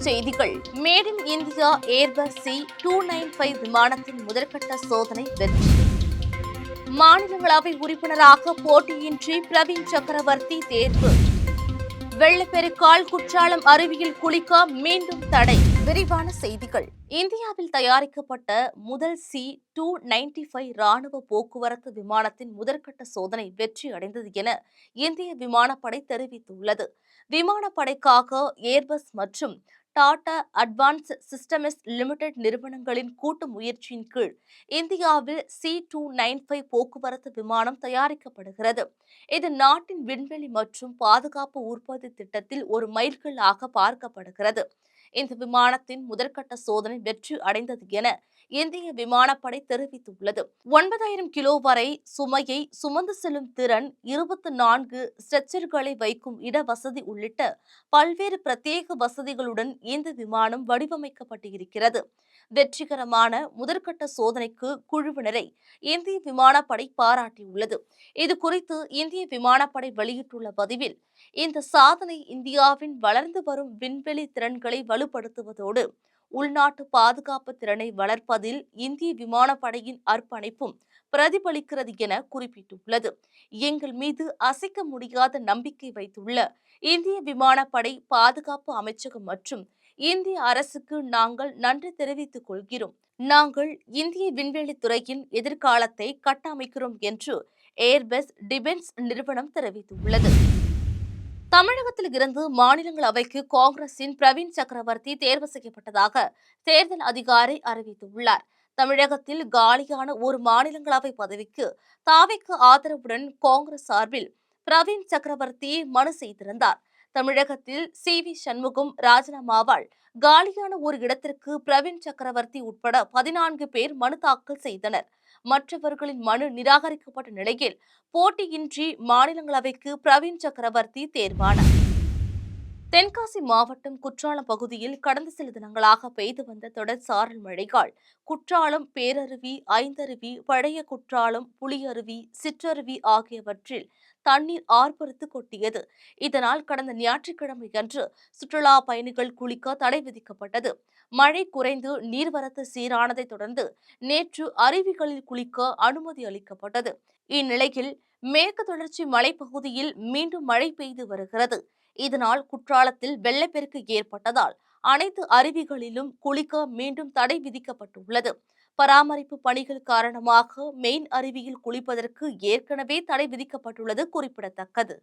செய்திகள். Made in India Airbus C295 விமானத்தின் முதற்கட்ட சோதனை வெற்றி. மாநிலங்களவை உறுப்பினராக போட்டியின்றி பிரவீன் சக்கரவர்த்தி தேர்வு. வெள்ளப்பெருக்கால் குற்றாலம் அருவியில் குளிக்க மீண்டும் தடை. விரிவான செய்திகள். இந்தியாவில் தயாரிக்கப்பட்ட முதல் C295 ராணுவ போக்குவரத்து விமானத்தின் முதற்கட்ட சோதனை வெற்றி அடைந்தது என இந்திய விமானப்படை தெரிவித்துள்ளது. விமானப்படைக்காக ஏர்பஸ் மற்றும் டாடா அட்வான்ஸ் சிஸ்டம்ஸ் லிமிடெட் நிறுவனங்களின் கூட்டு முயற்சியின் கீழ் இந்தியாவில் C295 போக்குவரத்து விமானம் தயாரிக்கப்படுகிறது. இது நாட்டின் விண்வெளி மற்றும் பாதுகாப்பு உற்பத்தி திட்டத்தில் ஒரு மைல்கல்லாக பார்க்கப்படுகிறது. இந்த விமானத்தின் முதற்கட்ட சோதனை வெற்றி அடைந்தது என இந்திய விமானப்படை தெரிவித்துள்ளது. 9000 கிலோ வரை சுமையை சுமந்து செல்லும் திறன், 24 ஸ்ட்ரெச்சர்களை வைக்கும் இட வசதி உள்ளிட்ட பல்வேறு பிரத்யேக வசதிகளுடன் இந்த விமானம் வடிவமைக்கப்பட்டிருக்கிறது. வெற்றிகரமான முதற்கட்ட சோதனைக்கு குழுவினரை இந்திய விமானப்படை பாராட்டியுள்ளது. இதுகுறித்து இந்திய விமானப்படை வெளியிட்டுள்ள பதிவில், இந்த சாதனை இந்தியாவின் வளர்ந்து வரும் விண்வெளி திறன்களை வலுப்படுத்துவதோடு உள்நாட்டு பாதுகாப்பு திறனை வளர்ப்பதில் இந்திய விமானப்படையின் அர்ப்பணிப்பும் பிரதிபலிக்கிறது என குறிப்பிட்டுள்ளது. எங்கள் மீது அசைக்க முடியாத நம்பிக்கை வைத்துள்ள இந்திய விமானப்படை, பாதுகாப்பு அமைச்சகம் மற்றும் இந்திய அரசுக்கு நாங்கள் நன்றி தெரிவித்துக் கொள்கிறோம். நாங்கள் இந்திய விண்வெளி துறையின் எதிர்காலத்தை கட்டமைக்கிறோம் என்று ஏர்பஸ் டிஃபென்ஸ் நிறுவனம் தெரிவித்துள்ளது. தமிழகத்தில் இருந்து மாநிலங்களவைக்கு காங்கிரசின் பிரவீன் சக்கரவர்த்தி தேர்வு செய்யப்பட்டதாக தேர்தல் அதிகாரி அறிவித்துள்ளார். தமிழகத்தில் காலியான ஒரு மாநிலங்களவை பதவிக்கு தாவேக்கு ஆதரவுடன் காங்கிரஸ் சார்பில் பிரவீன் சக்கரவர்த்தி மனு செய்திருந்தார். தமிழகத்தில் CV சண்முகம் ராஜினாமாவால் காலியான ஒரு இடத்திற்கு பிரவீன் சக்கரவர்த்தி உட்பட 14 பேர் மனு தாக்கல் செய்தனர். மற்றவர்களின் மனு நிராகரிக்கப்பட்ட நிலையில் போட்டியின்றி மாநிலங்களவைக்கு பிரவீன் சக்கரவர்த்தி தேர்வானார். தென்காசி மாவட்டம் குற்றாலம் பகுதியில் கடந்த சில தினங்களாக பெய்து வந்த தொடர் சாரல் மழையால் குற்றாலம் பேரருவி, ஐந்தருவி, பழைய குற்றாலம், புலியருவி, சிற்றருவி ஆகியவற்றில் தண்ணீர் ஆர்ப்பரித்து கொட்டியது. இதனால் கடந்த ஞாயிற்றுக்கிழமையன்று சுற்றுலா பயணிகள் குளிக்க தடை விதிக்கப்பட்டது. மழை குறைந்து நீர்வரத்து சீரானதை தொடர்ந்து நேற்று அருவிகளில் குளிக்க அனுமதி அளிக்கப்பட்டது. இந்நிலையில் மேற்கு தொடர்ச்சி மலைப்பகுதியில் மீண்டும் மழை பெய்து வருகிறது. இதனால் குற்றாலத்தில் வெள்ளப்பெருக்கு ஏற்பட்டதால் அனைத்து அருவிகளிலும் குளிக்க மீண்டும் தடை விதிக்கப்பட்டுள்ளது. பராமரிப்பு பணிகள் காரணமாக மெயின் அருவியில் குளிப்பதற்கு ஏற்கனவே தடை விதிக்கப்பட்டுள்ளது குறிப்பிடத்தக்கது.